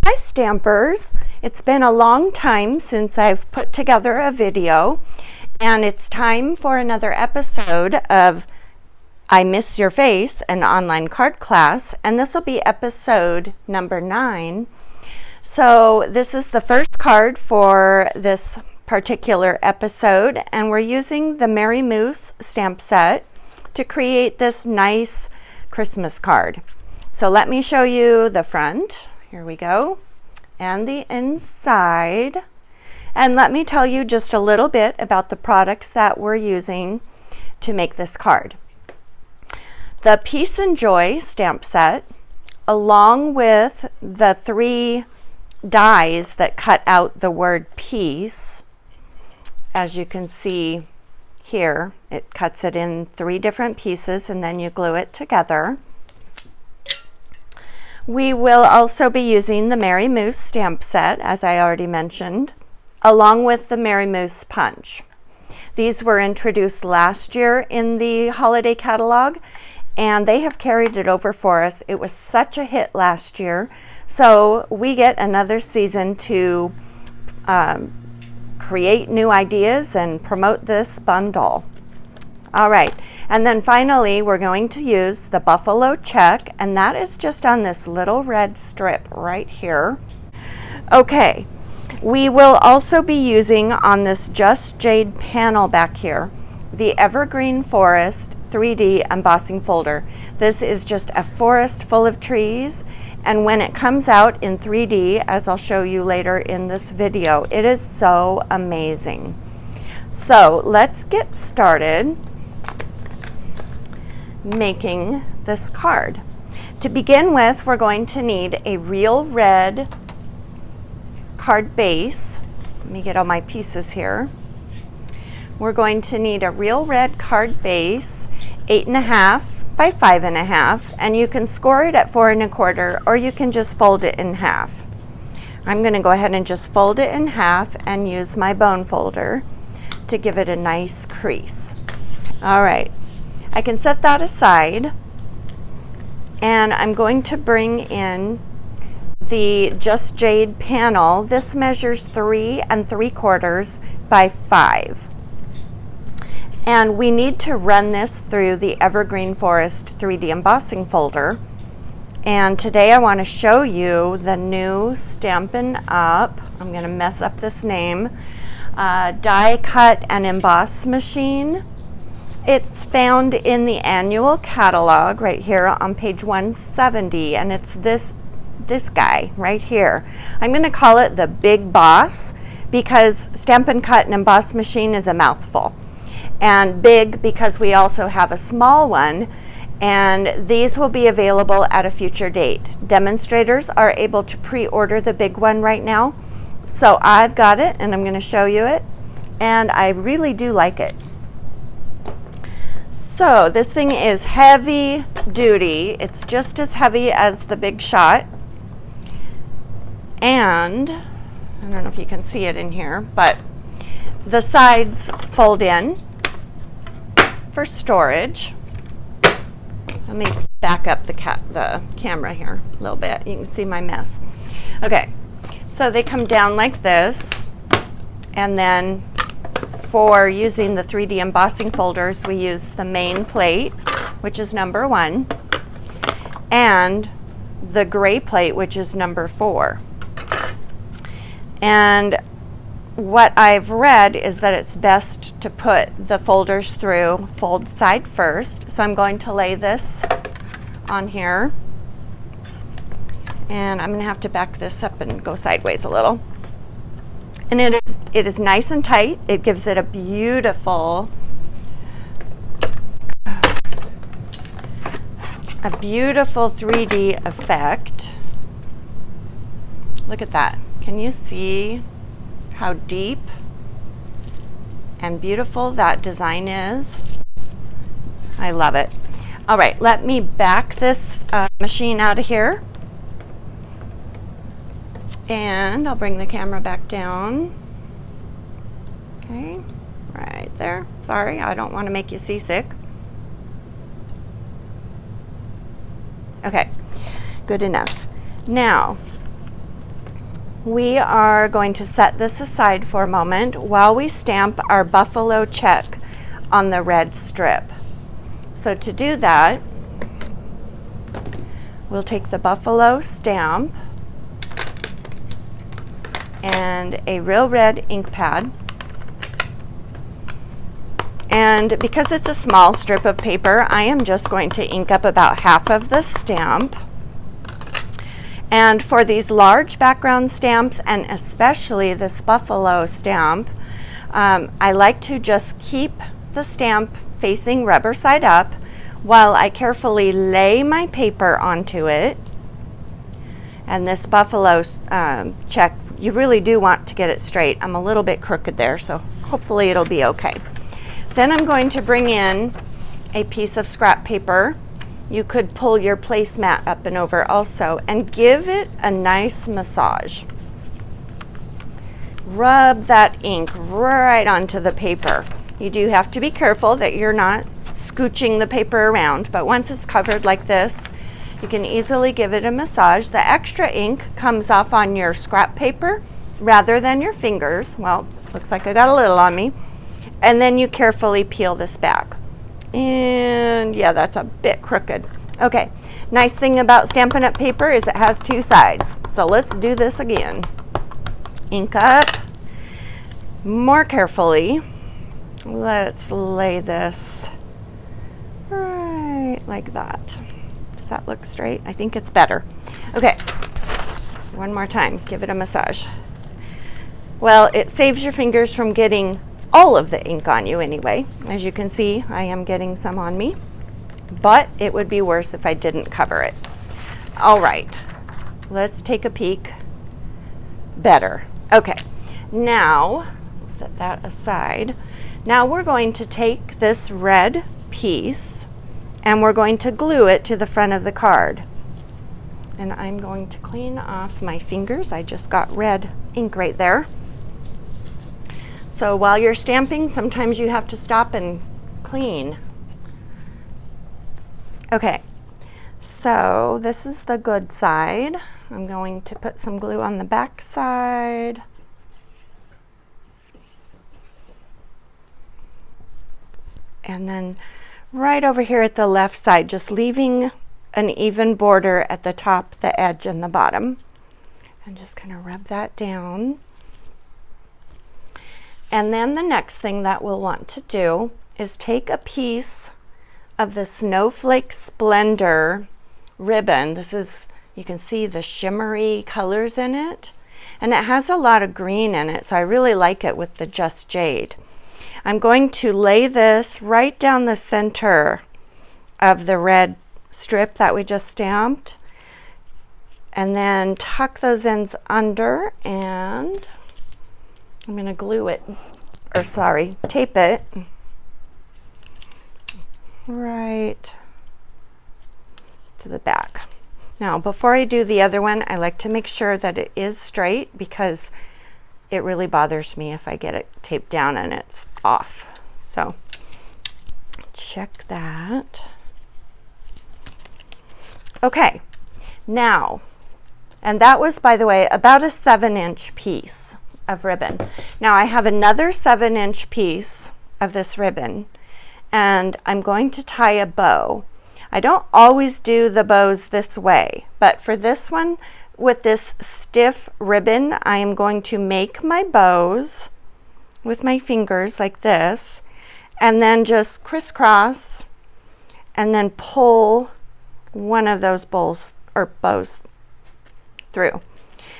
Hi Stampers! It's been a long time since I've put together a video, and it's time for another episode of I Miss Your Face, an online card class, and this will be episode number 9. So this is the first card for this particular episode, and we're using the Merry Moose stamp set to create this nice Christmas card. So let me show you the front. Here we go. And the inside. And let me tell you just a little bit about the products that we're using to make this card. The Peace and Joy stamp set, along with the 3 dies that cut out the word peace, as you can see here, it cuts it in 3 different pieces and then you glue it together. We will also be using the Merry Moose stamp set, as I already mentioned, along with the Merry Moose punch. These were introduced last year in the holiday catalog, and they have carried it over for us. It was such a hit last year, so we get another season to create new ideas and promote this bundle. All right, and then finally we're going to use the Buffalo Check, and that is just on this little red strip right here. Okay, we will also be using on this Just Jade panel back here the Evergreen Forest 3D embossing folder. This is just a forest full of trees, and when it comes out in 3D, as I'll show you later in this video, it is so amazing. So let's get started making this card. To begin with, we're going to need a real red card base. Let me get all my pieces here. We're going to need a real red card base, 8.5 by 5.5, and you can score it at 4 1/4, or you can just fold it in half. I'm going to go ahead and just fold it in half and use my bone folder to give it a nice crease. All right, I can set that aside, and I'm going to bring in the Just Jade panel. This measures 3 3/4 by 5. And we need to run this through the Evergreen Forest 3D embossing folder. And today I want to show you the new Stampin' Up, I'm going to mess up this name, die cut and emboss machine. It's found in the annual catalog right here on page 170, and it's this guy right here. I'm going to call it the Big Boss because Stampin' Cut and Emboss machine is a mouthful. And big because we also have a small one, and these will be available at a future date. Demonstrators are able to pre-order the big one right now. So I've got it, and I'm going to show you it, and I really do like it. So this thing is heavy duty. It's just as heavy as the Big Shot. And I don't know if you can see it in here, but the sides fold in for storage. Let me back up the camera here a little bit. You can see my mess. Okay, so they come down like this, and then for using the 3D embossing folders, we use the main plate, which is number 1, and the gray plate, which is number 4. And what I've read is that it's best to put the folders through fold side first. So I'm going to lay this on here, and I'm going to have to back this up and go sideways a little. And it is nice and tight. It gives it a beautiful 3D effect. Look at that. Can you see how deep and beautiful that design is? I love it. All right, let me back this machine out of here. And I'll bring the camera back down. Okay, right there. Sorry, I don't want to make you seasick. Okay, good enough. Now, we are going to set this aside for a moment while we stamp our buffalo check on the red strip. So to do that, we'll take the buffalo stamp and a real red ink pad. And because it's a small strip of paper, I am just going to ink up about half of the stamp. And for these large background stamps, and especially this buffalo stamp, I like to just keep the stamp facing rubber side up while I carefully lay my paper onto it. And this buffalo check, you really do want to get it straight. I'm a little bit crooked there, so hopefully it'll be okay. Then I'm going to bring in a piece of scrap paper. You could pull your placemat up and over also and give it a nice massage. Rub that ink right onto the paper. You do have to be careful that you're not scooching the paper around, but once it's covered like this, you can easily give it a massage. The extra ink comes off on your scrap paper rather than your fingers. Well, looks like I got a little on me. And then you carefully peel this back. And yeah, that's a bit crooked. Okay, nice thing about Stampin' Up! Paper is it has two sides. So let's do this again. Ink up more carefully. Let's lay this right like that. Does that look straight? I think it's better. Okay, one more time, give it a massage. Well, it saves your fingers from getting all of the ink on you anyway. As you can see, I am getting some on me, but it would be worse if I didn't cover it. All right, let's take a peek. Better. Okay, now we'll set that aside. Now we're going to take this red piece and we're going to glue it to the front of the card. And I'm going to clean off my fingers. I just got red ink right there. So while you're stamping, sometimes you have to stop and clean. Okay, so this is the good side. I'm going to put some glue on the back side. And then right over here at the left side, just leaving an even border at the top, the edge, and the bottom. I'm just gonna rub that down. And then the next thing that we'll want to do is take a piece of the Snowflake Splendor ribbon. This is, you can see the shimmery colors in it, and it has a lot of green in it, so I really like it with the Just Jade. I'm going to lay this right down the center of the red strip that we just stamped, and then tuck those ends under, and I'm going to glue it, or sorry, tape it right to the back. Now, before I do the other one, I like to make sure that it is straight because it really bothers me if I get it taped down and it's off. So check that. Okay, now, and that was, by the way, about a 7-inch piece of ribbon. Now I have another 7-inch piece of this ribbon, and I'm going to tie a bow. I don't always do the bows this way, but for this one, with this stiff ribbon, I am going to make my bows with my fingers like this, and then just crisscross, and then pull one of those bows through.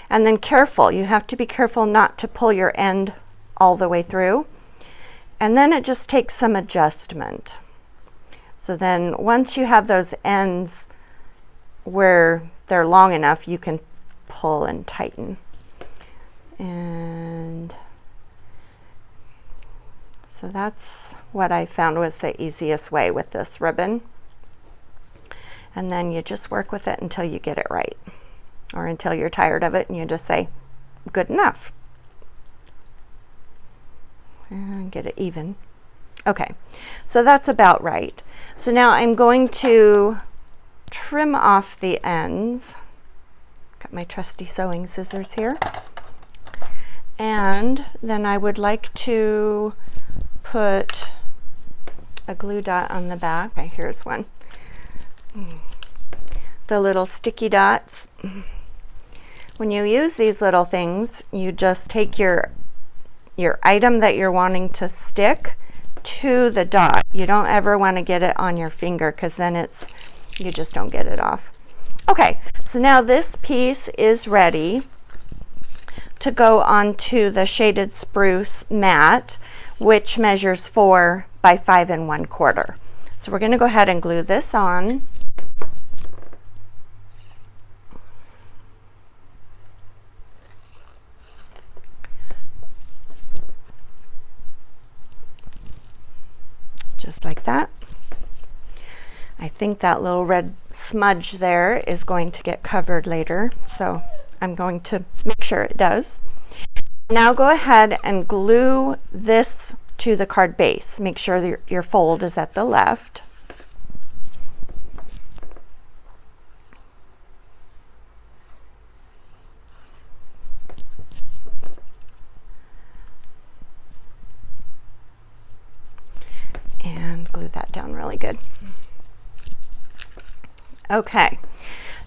And then careful, you have to be careful not to pull your end all the way through. And then it just takes some adjustment. So then once you have those ends where they're long enough, you can pull and tighten. And so that's what I found was the easiest way with this ribbon. And then you just work with it until you get it right, or until you're tired of it and you just say, good enough. And get it even. Okay, so that's about right. So now I'm going to trim off the ends, Got my trusty sewing scissors here. And then I would like to put a glue dot on the back. Okay, here's one. The little sticky dots. When you use these little things, you just take your item that you're wanting to stick to the dot. You don't ever want to get it on your finger because then you just don't get it off. Okay, so now this piece is ready to go onto the shaded spruce mat, which measures 4 by 5 1/4. So we're going to go ahead and glue this on. Just like that. I think that little red smudge there is going to get covered later, so I'm going to make sure it does. Now go ahead and glue this to the card base. Make sure your fold is at the left. And glue that down really good. Okay,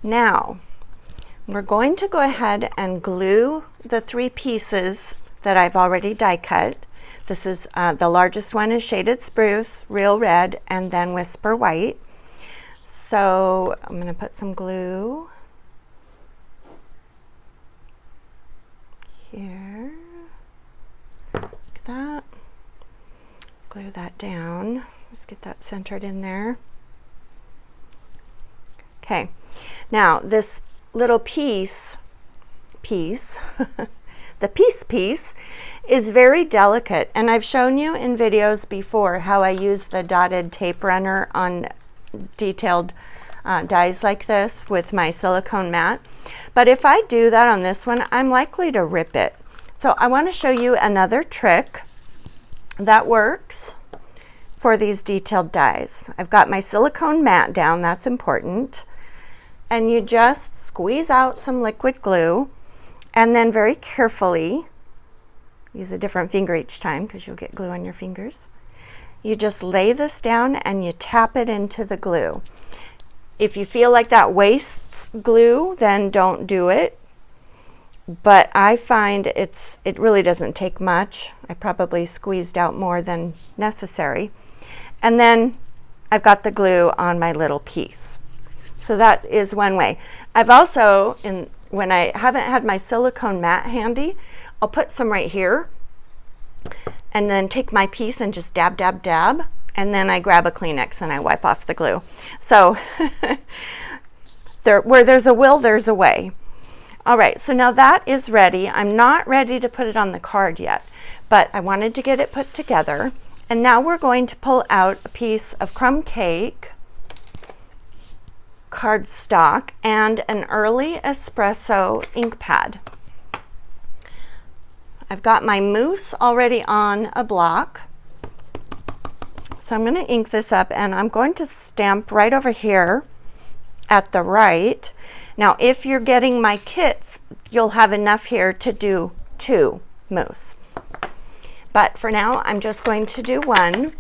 now we're going to go ahead and glue the 3 pieces that I've already die cut. This is the largest one is shaded spruce, real red, and then whisper white. So I'm going to put some glue here. Like that. Glue that down. Just get that centered in there. Okay, now this little piece, the piece is very delicate, and I've shown you in videos before how I use the dotted tape runner on detailed dies like this with my silicone mat. But if I do that on this one, I'm likely to rip it. So I want to show you another trick that works for these detailed dies. I've got my silicone mat down, that's important. And you just squeeze out some liquid glue and then very carefully, use a different finger each time because you'll get glue on your fingers. You just lay this down and you tap it into the glue. If you feel like that wastes glue, then don't do it. But I find it really doesn't take much. I probably squeezed out more than necessary. And then I've got the glue on my little piece. So that is one way. I've also, when I haven't had my silicone mat handy, I'll put some right here and then take my piece and just dab, dab, dab. And then I grab a Kleenex and I wipe off the glue. So where there's a will, there's a way. All right, so now that is ready. I'm not ready to put it on the card yet, but I wanted to get it put together. And now we're going to pull out a piece of crumb cake, cardstock, and an early espresso ink pad. I've got my mousse already on a block. So I'm going to ink this up and I'm going to stamp right over here at the right. Now, if you're getting my kits, you'll have enough here to do 2 mousse. But for now, I'm just going to do 1.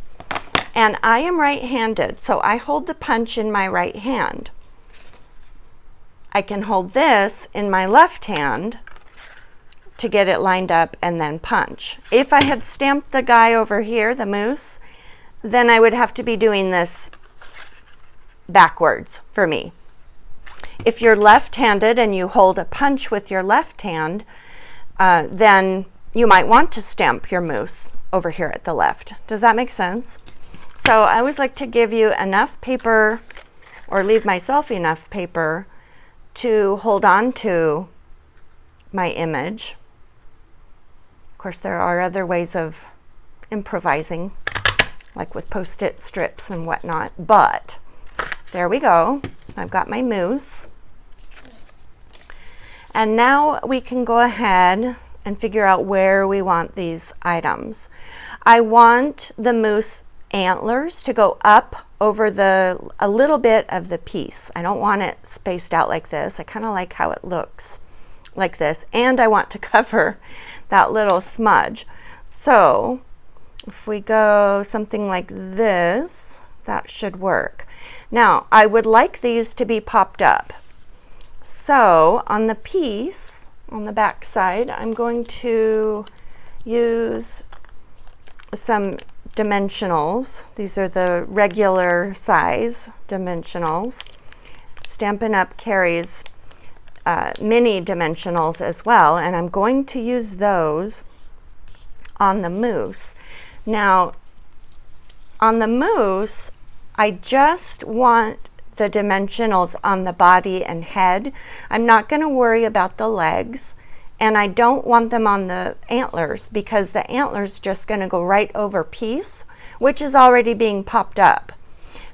And I am right-handed, so I hold the punch in my right hand. I can hold this in my left hand to get it lined up and then punch. If I had stamped the guy over here, the mousse, then I would have to be doing this backwards for me. If you're left-handed and you hold a punch with your left hand, then you might want to stamp your mousse over here at the left. Does that make sense? So I always like to give you enough paper, or leave myself enough paper, to hold on to my image. Of course, there are other ways of improvising, like with Post-it strips and whatnot, but there we go. I've got my mousse. And now we can go ahead and figure out where we want these items. I want the mousse antlers to go up over a little bit of the piece. I don't want it spaced out like this. I kind of like how it looks like this, and I want to cover that little smudge. So if we go something like this, that should work. Now I would like these to be popped up. So on the piece, on the back side, I'm going to use some dimensionals. These are the regular size dimensionals. Stampin' Up! Carries mini dimensionals as well, and I'm going to use those on the mousse. Now on the mousse, I just want the dimensionals on the body and head. I'm not going to worry about the legs, and I don't want them on the antlers because the antlers just going to go right over piece, which is already being popped up.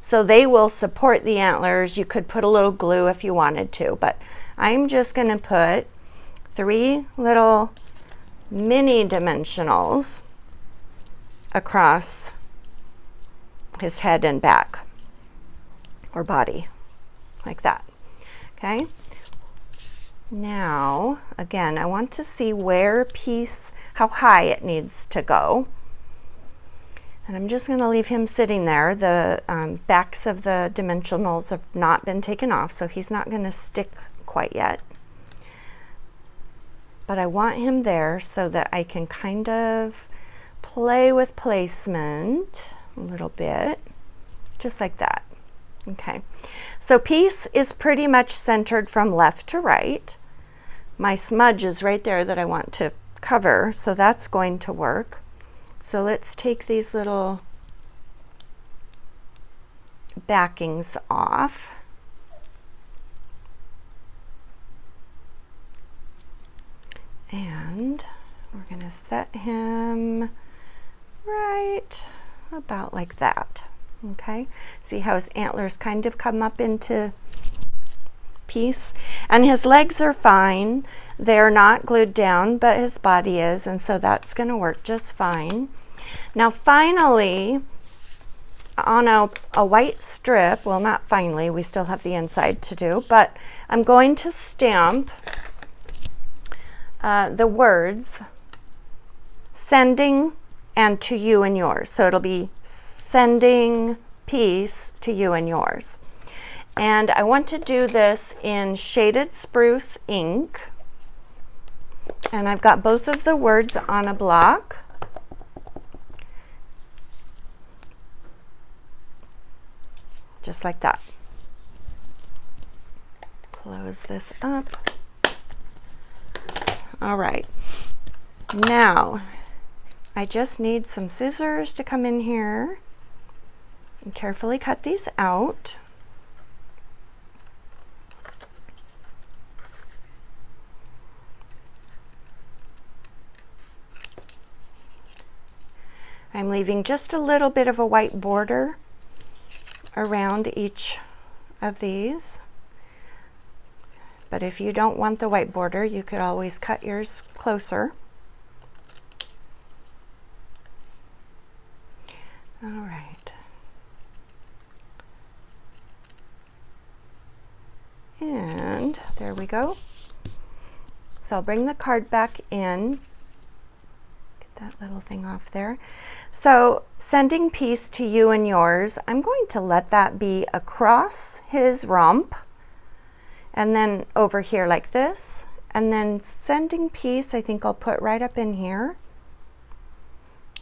So they will support the antlers. You could put a little glue if you wanted to, but I'm just going to put 3 little mini dimensionals across his head and back or body, like that. Okay. Now, again, I want to see where piece, how high it needs to go. And I'm just going to leave him sitting there. The backs of the dimensionals have not been taken off, so he's not going to stick quite yet. But I want him there so that I can kind of play with placement a little bit, just like that. Okay, so piece is pretty much centered from left to right. My smudge is right there that I want to cover, so that's going to work. So let's take these little backings off. And we're going to set him right about like that. Okay, see how his antlers kind of come up into piece, and his legs are fine. They're not glued down, but his body is, and so that's going to work just fine. Now finally, on a white strip, well, not finally, we still have the inside to do, but I'm going to stamp the words sending and to you and yours. So it'll be sending piece to you and yours. And I want to do this in shaded spruce ink. And I've got both of the words on a block. Just like that. Close this up. All right. Now, I just need some scissors to come in here and carefully cut these out. I'm leaving just a little bit of a white border around each of these. But if you don't want the white border, you could always cut yours closer. All right. And there we go. So I'll bring the card back in. Get that little thing off there. So sending piece to you and yours, I'm going to let that be across his rump and then over here like this. And then sending piece, I think I'll put right up in here.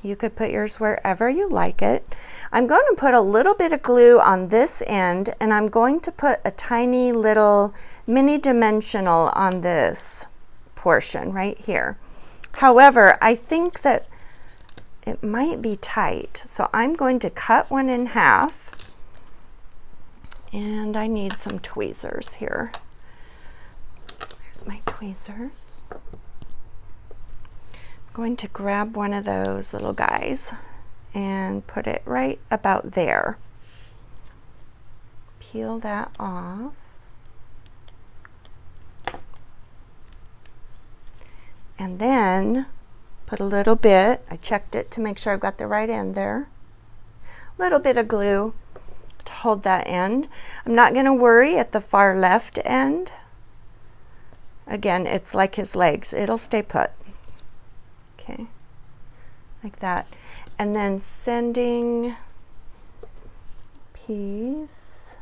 You could put yours wherever you like it. I'm going to put a little bit of glue on this end, and I'm going to put a tiny little mini dimensional on this portion right here. However, I think that it might be tight, so I'm going to cut one in half, and I need some tweezers here. There's my tweezers. Going to grab one of those little guys and put it right about there. Peel that off. And then put a little bit, I checked it to make sure I've got the right end there. little bit of glue to hold that end. I'm not going to worry at the far left end. Again, it's like his legs. It'll stay put. Okay, like that. And then sending piece,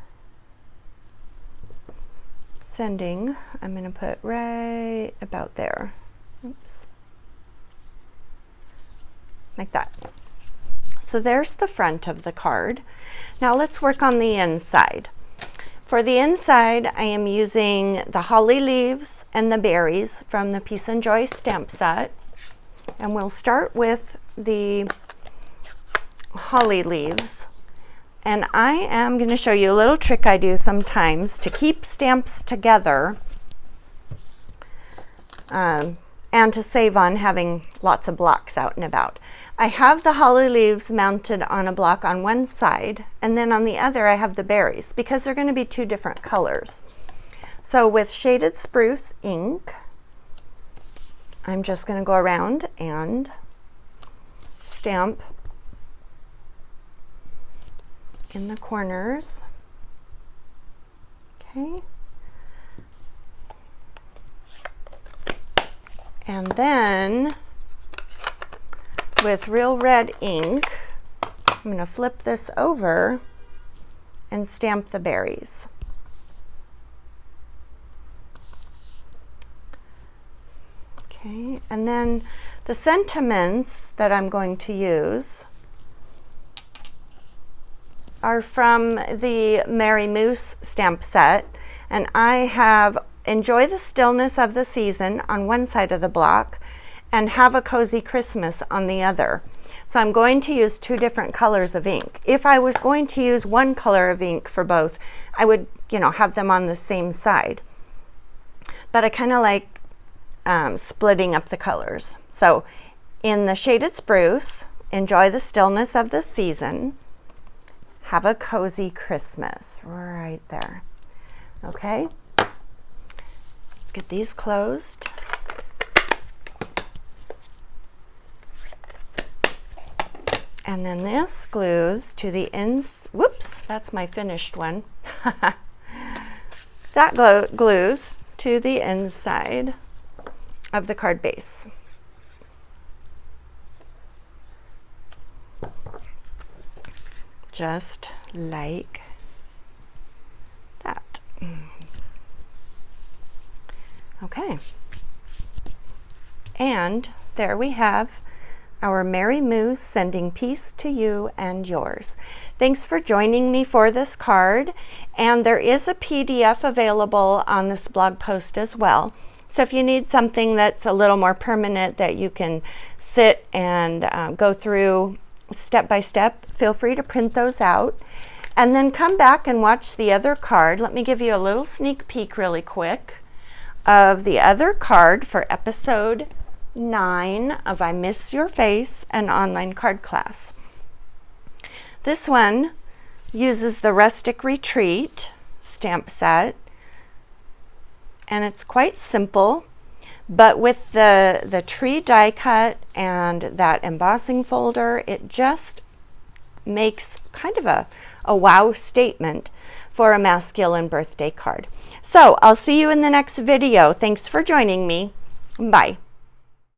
sending, I'm going to put right about there. Oops. Like that. So there's the front of the card. Now let's work on the inside. For the inside, I am using the holly leaves and the berries from the Peace and Joy stamp set. And we'll start with the holly leaves. And I am going to show you a little trick I do sometimes to keep stamps together and to save on having lots of blocks out and about. I have the holly leaves mounted on a block on one side, and then on the other I have the berries because they're going to be two different colors. So with shaded spruce ink, I'm just going to go around and stamp in the corners. Okay. And then with real red ink, I'm going to flip this over and stamp the berries. Okay, and then the sentiments that I'm going to use are from the Merry Moose stamp set, and I have Enjoy the Stillness of the Season on one side of the block and Have a Cozy Christmas on the other. So I'm going to use two different colors of ink. If I was going to use one color of ink for both, I would, have them on the same side. But I kind of like splitting up the colors. So in the shaded spruce, Enjoy the Stillness of the Season, Have a Cozy Christmas, right there. Okay, let's get these closed. And then this glues to the ends. Whoops, that's my finished one. That glues to the inside of the card base. Just like that. Okay. And there we have our Merry Moose sending peace to you and yours. Thanks for joining me for this card. And there is a PDF available on this blog post as well. So if you need something that's a little more permanent that you can sit and go through step by step, feel free to print those out. And then come back and watch the other card. Let me give you a little sneak peek really quick of the other card for episode 9 of I Miss Your Face, an online card class. This one uses the Rustic Retreat stamp set, and it's quite simple, but with the tree die cut and that embossing folder, it just makes kind of a wow statement for a masculine birthday card. So I'll see you in the next video. Thanks for joining me. Bye.